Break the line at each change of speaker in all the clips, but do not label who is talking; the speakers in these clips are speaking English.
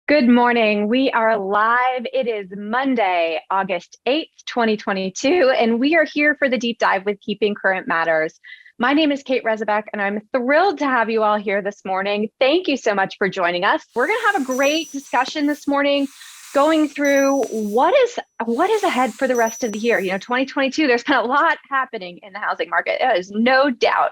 Good morning. We are live. It is Monday, August 8th, 2022, and we are here for the deep dive with Keeping Current Matters. My name is Kate Rezabek, and I'm thrilled to have you all here this morning. Thank you so much for joining us. We're going to have a great discussion this morning going through what is ahead for the rest of the year. 2022, there's been a lot happening in the housing market. There is no doubt.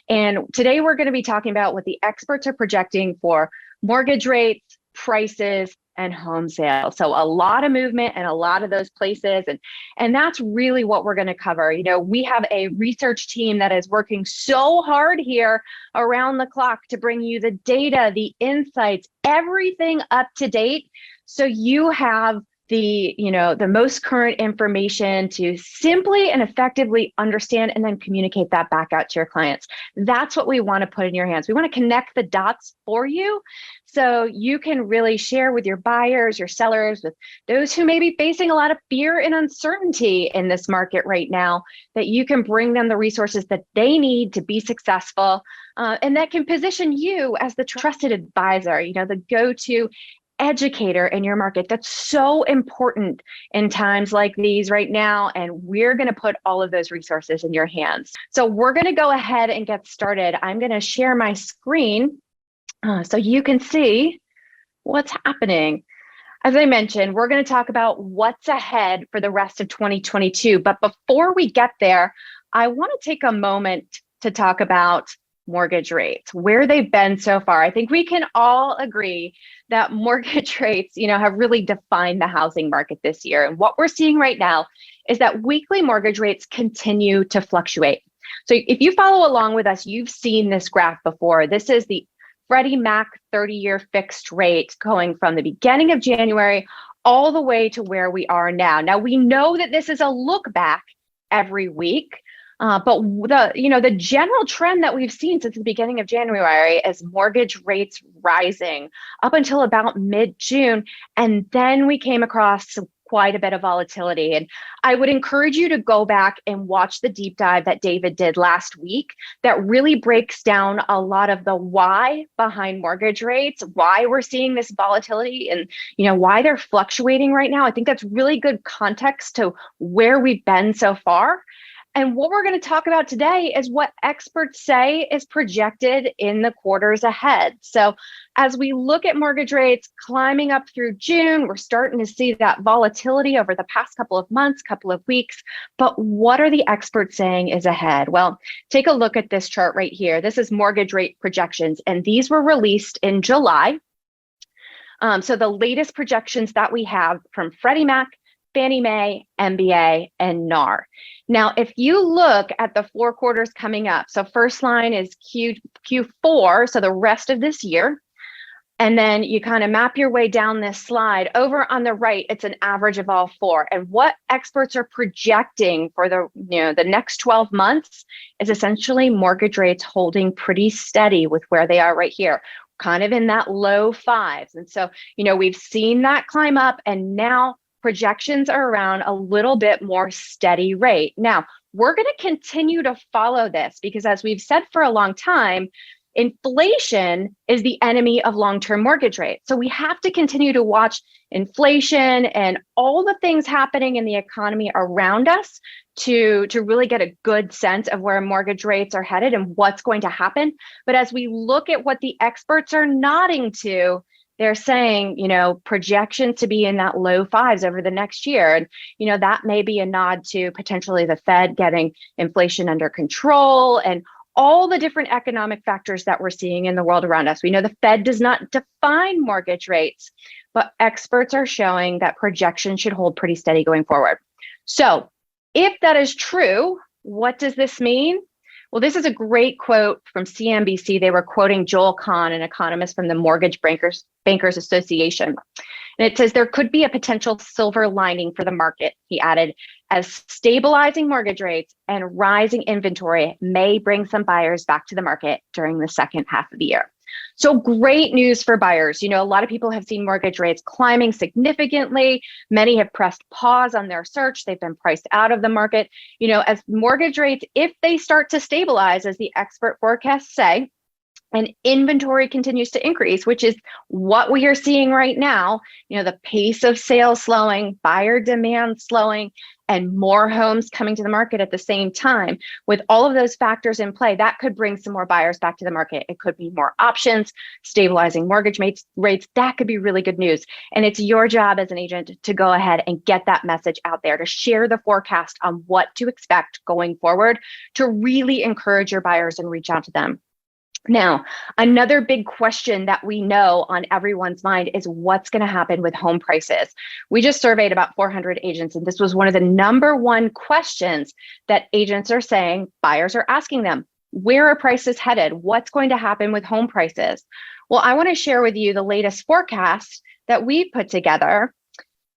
And today we're going to be talking about what the experts are projecting for mortgage rates, prices, and home sales. So a lot of movement in a lot of those places. And that's really what we're going to cover. We have a research team that is working so hard here around the clock to bring you the data, the insights, everything up to date. So you have the most current information to simply and effectively understand and then communicate that back out to your clients. That's what we want to put in your hands. We want to connect the dots for you so you can really share with your buyers, your sellers, with those who may be facing a lot of fear and uncertainty in this market right now, that you can bring them the resources that they need to be successful, and that can position you as the trusted advisor, the go-to educator in your market. That's so important in times like these right now. And we're going to put all of those resources in your hands. So we're going to go ahead and get started. I'm going to share my screen so you can see what's happening. As I mentioned, we're going to talk about what's ahead for the rest of 2022. But before we get there, I want to take a moment to talk about mortgage rates, where they've been so far. I think we can all agree that mortgage rates, have really defined the housing market this year. And what we're seeing right now is that weekly mortgage rates continue to fluctuate. So if you follow along with us, you've seen this graph before. This is the Freddie Mac 30-year fixed rate going from the beginning of January all the way to where we are now. Now, we know that this is a look back every week. But the general trend that we've seen since the beginning of January is mortgage rates rising up until about mid-June. And then we came across quite a bit of volatility. And I would encourage you to go back and watch the deep dive that David did last week that really breaks down a lot of the why behind mortgage rates, why we're seeing this volatility, and why they're fluctuating right now. I think that's really good context to where we've been so far. And what we're going to talk about today is what experts say is projected in the quarters ahead. So as we look at mortgage rates climbing up through June, we're starting to see that volatility over the past couple of months, couple of weeks. But what are the experts saying is ahead? Well, take a look at this chart right here. This is mortgage rate projections, and these were released in July. So the latest projections that we have from Freddie Mac, Fannie Mae, MBA, and NAR. Now, if you look at the 4 quarters coming up, so first line is Q4, so the rest of this year, and then you kind of map your way down this slide. Over on the right, it's an average of all 4. And what experts are projecting for the next 12 months is essentially mortgage rates holding pretty steady with where they are right here, kind of in that low 5s. And so, we've seen that climb up, and now projections are around a little bit more steady rate. Now, we're going to continue to follow this because, as we've said for a long time, inflation is the enemy of long-term mortgage rates. So we have to continue to watch inflation and all the things happening in the economy around us to really get a good sense of where mortgage rates are headed and what's going to happen. But as we look at what the experts are nodding to, they're saying, projections to be in that low 5s over the next year. And, that may be a nod to potentially the Fed getting inflation under control and all the different economic factors that we're seeing in the world around us. We know the Fed does not define mortgage rates, but experts are showing that projections should hold pretty steady going forward. So if that is true, what does this mean? Well, this is a great quote from CNBC. They were quoting Joel Kahn, an economist from the Mortgage Bankers Association. And it says there could be a potential silver lining for the market, he added, as stabilizing mortgage rates and rising inventory may bring some buyers back to the market during the second half of the year. So great news for buyers. A lot of people have seen mortgage rates climbing significantly. Many have pressed pause on their search. They've been priced out of the market. As mortgage rates, if they start to stabilize, as the expert forecasts say, and inventory continues to increase, which is what we are seeing right now. The pace of sales slowing, buyer demand slowing, and more homes coming to the market at the same time. With all of those factors in play, that could bring some more buyers back to the market. It could be more options, stabilizing mortgage rates. That could be really good news. And it's your job as an agent to go ahead and get that message out there, to share the forecast on what to expect going forward, to really encourage your buyers and reach out to them. Now, another big question that we know on everyone's mind is what's going to happen with home prices. We just surveyed about 400 agents, and this was one of the number one questions that agents are saying, buyers are asking them. Where are prices headed? What's going to happen with home prices? Well, I want to share with you the latest forecast that we put together.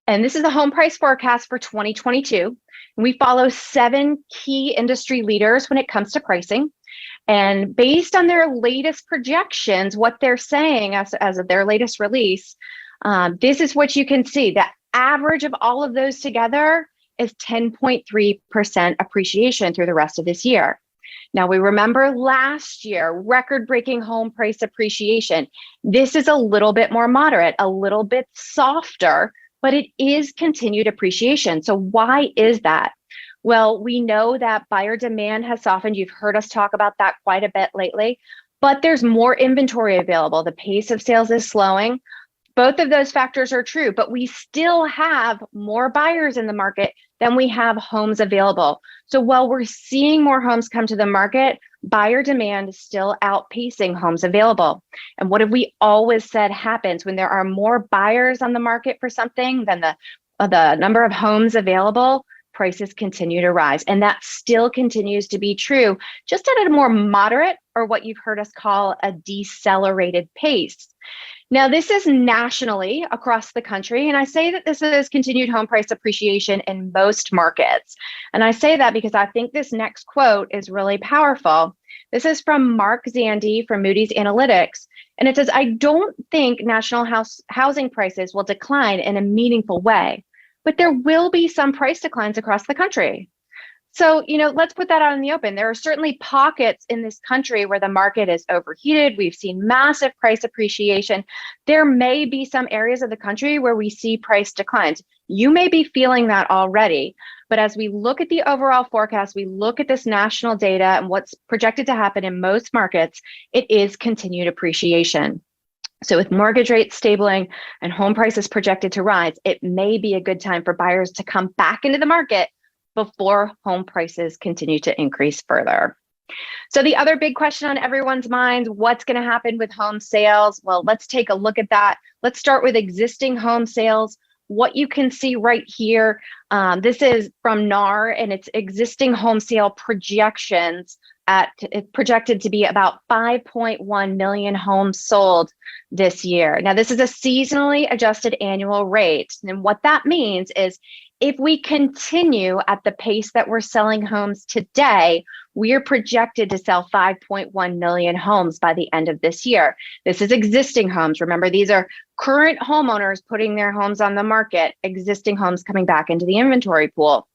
And this is the home price forecast for 2022. And we follow 7 key industry leaders when it comes to pricing. And based on their latest projections, what they're saying as of their latest release, this is what you can see. The average of all of those together is 10.3% appreciation through the rest of this year. Now, we remember last year, record-breaking home price appreciation. This is a little bit more moderate, a little bit softer, but it is continued appreciation. So why is that? Well, we know that buyer demand has softened. You've heard us talk about that quite a bit lately, but there's more inventory available. The pace of sales is slowing. Both of those factors are true, but we still have more buyers in the market than we have homes available. So while we're seeing more homes come to the market, buyer demand is still outpacing homes available. And what have we always said happens when there are more buyers on the market for something than the number of homes available? Prices continue to rise. And that still continues to be true, just at a more moderate, or what you've heard us call a decelerated pace. Now, this is nationally across the country. And I say that this is continued home price appreciation in most markets. And I say that because I think this next quote is really powerful. This is from Mark Zandi from Moody's Analytics. And it says, "I don't think national housing prices will decline in a meaningful way, but there will be some price declines across the country." So, let's put that out in the open. There are certainly pockets in this country where the market is overheated. We've seen massive price appreciation. There may be some areas of the country where we see price declines. You may be feeling that already. But as we look at the overall forecast, we look at this national data and what's projected to happen in most markets, it is continued appreciation. So with mortgage rates stabling and home prices projected to rise, it may be a good time for buyers to come back into the market before home prices continue to increase further. So the other big question on everyone's minds, what's going to happen with home sales? Well, let's take a look at that. Let's start with existing home sales. What you can see right here, this is from NAR, and it's existing home sale projections. It's projected to be about 5.1 million homes sold this year. Now, this is a seasonally adjusted annual rate. And what that means is if we continue at the pace that we're selling homes today, we are projected to sell 5.1 million homes by the end of this year. This is existing homes. Remember, these are current homeowners putting their homes on the market, existing homes coming back into the inventory pool.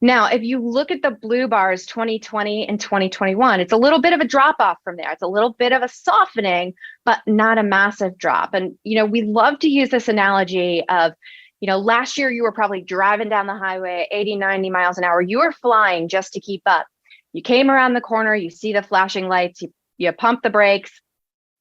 Now, if you look at the blue bars, 2020 and 2021, it's a little bit of a drop off from there. It's a little bit of a softening, but not a massive drop. And, we love to use this analogy of, last year you were probably driving down the highway 80, 90 miles an hour. You were flying just to keep up. You came around the corner, you see the flashing lights, you pump the brakes.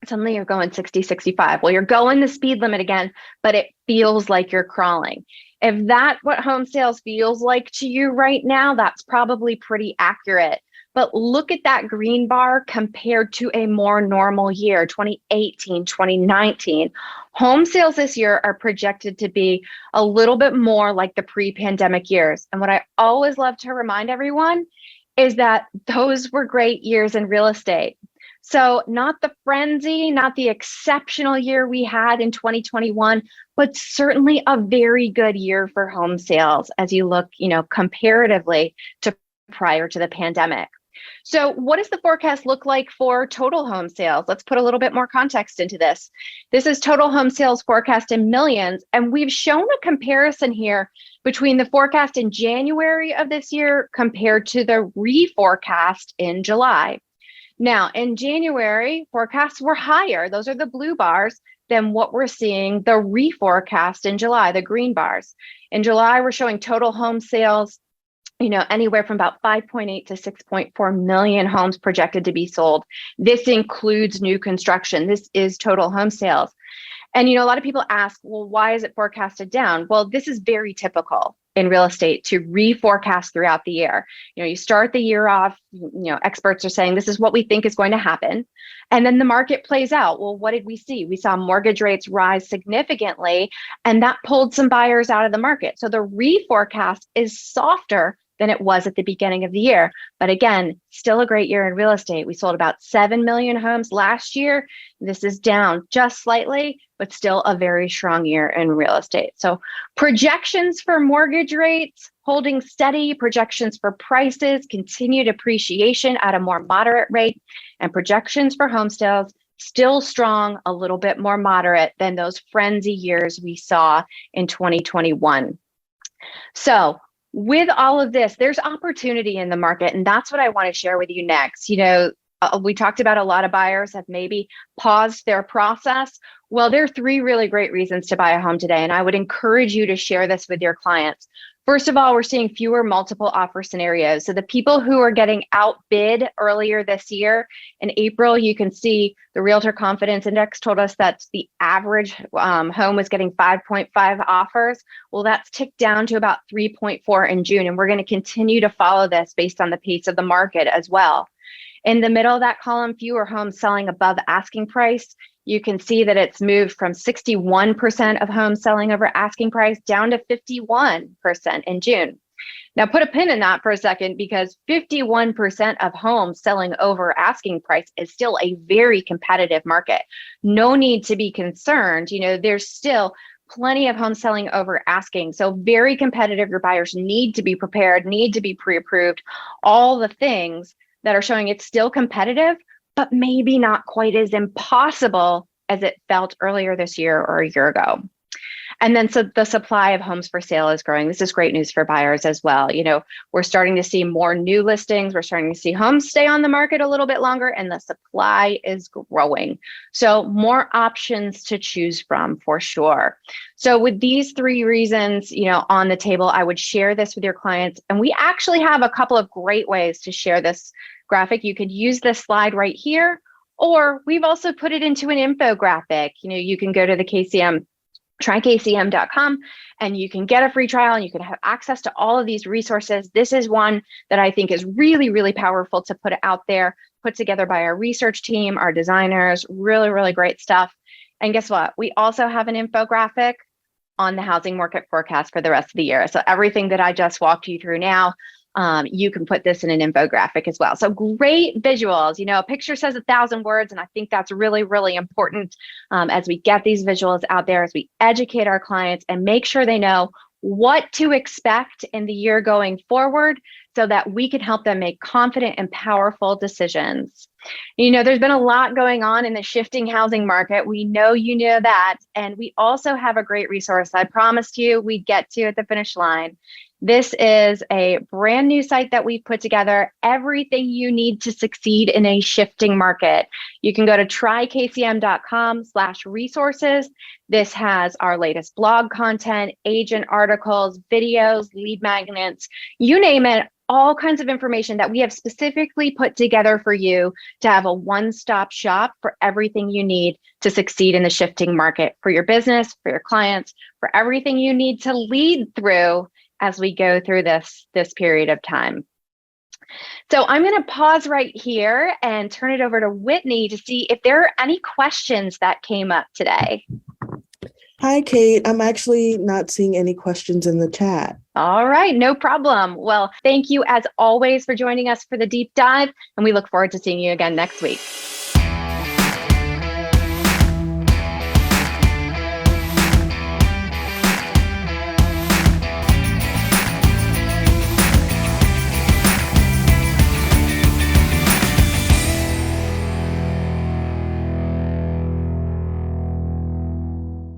Suddenly you're going 60, 65. Well, you're going the speed limit again, but it feels like you're crawling. If that's what home sales feels like to you right now, that's probably pretty accurate. But look at that green bar compared to a more normal year, 2018, 2019. Home sales this year are projected to be a little bit more like the pre-pandemic years. And what I always love to remind everyone is that those were great years in real estate. So not the frenzy, not the exceptional year we had in 2021, but certainly a very good year for home sales as you look, comparatively to prior to the pandemic. So what does the forecast look like for total home sales? Let's put a little bit more context into this. This is total home sales forecast in millions, and we've shown a comparison here between the forecast in January of this year compared to the reforecast in July. Now, in January, forecasts were higher. Those are the blue bars than what we're seeing the reforecast in July, the green bars. In July, we're showing total home sales, anywhere from about 5.8 to 6.4 million homes projected to be sold. This includes new construction. This is total home sales. And, a lot of people ask, well, why is it forecasted down? Well, this is very typical in real estate to reforecast throughout the year. You start the year off, experts are saying this is what we think is going to happen. And then the market plays out. Well, what did we see? We saw mortgage rates rise significantly, and that pulled some buyers out of the market. So the reforecast is softer than it was at the beginning of the year. But again, still a great year in real estate. We sold about 7 million homes last year. This is down just slightly, but still a very strong year in real estate. So projections for mortgage rates holding steady, projections for prices, continued appreciation at a more moderate rate, and projections for home sales still strong, a little bit more moderate than those frenzy years we saw in 2021. So with all of this, there's opportunity in the market, and that's what I want to share with you next. We talked about a lot of buyers have maybe paused their process. Well, there are 3 really great reasons to buy a home today, and I would encourage you to share this with your clients. First of all, we're seeing fewer multiple offer scenarios. So the people who are getting outbid earlier this year, in April, you can see the Realtor Confidence Index told us that the average home was getting 5.5 offers. Well, that's ticked down to about 3.4 in June, and we're going to continue to follow this based on the pace of the market as well. In the middle of that column, fewer homes selling above asking price. You can see that it's moved from 61% of homes selling over asking price down to 51% in June. Now put a pin in that for a second, because 51% of homes selling over asking price is still a very competitive market. No need to be concerned. There's still plenty of homes selling over asking. So very competitive. Your buyers need to be prepared, need to be pre-approved, all the things that are showing it's still competitive, but maybe not quite as impossible as it felt earlier this year or a year ago. And then so the supply of homes for sale is growing. This is great news for buyers as well. We're starting to see more new listings. We're starting to see homes stay on the market a little bit longer, and the supply is growing. So more options to choose from for sure. So with these 3 reasons, on the table, I would share this with your clients. And we actually have a couple of great ways to share this graphic. You could use this slide right here, or we've also put it into an infographic. You can go to the KCM, trykcm.com, and you can get a free trial and you can have access to all of these resources. This is one that I think is really, really powerful to put out there, put together by our research team, our designers, really, really great stuff. And guess what? We also have an infographic on the housing market forecast for the rest of the year. So everything that I just walked you through now, you can put this in an infographic as well. So great visuals. A picture says 1,000 words, and I think that's really, really important as we get these visuals out there, as we educate our clients and make sure they know what to expect in the year going forward, so that we can help them make confident and powerful decisions. There's been a lot going on in the shifting housing market. We know you know that. And we also have a great resource I promised you we'd get to at the finish line. This is a brand new site that we've put together, everything you need to succeed in a shifting market. You can go to trykcm.com/resources. This has our latest blog content, agent articles, videos, lead magnets, you name it, all kinds of information that we have specifically put together for you to have a one-stop shop for everything you need to succeed in the shifting market for your business, for your clients, for everything you need to lead through as we go through this period of time. So I'm going to pause right here and turn it over to Whitney to see if there are any questions that came up today.
Hi, Kate. I'm actually not seeing any questions in the chat.
All right, no problem. Well, thank you as always for joining us for the deep dive, and we look forward to seeing you again next week.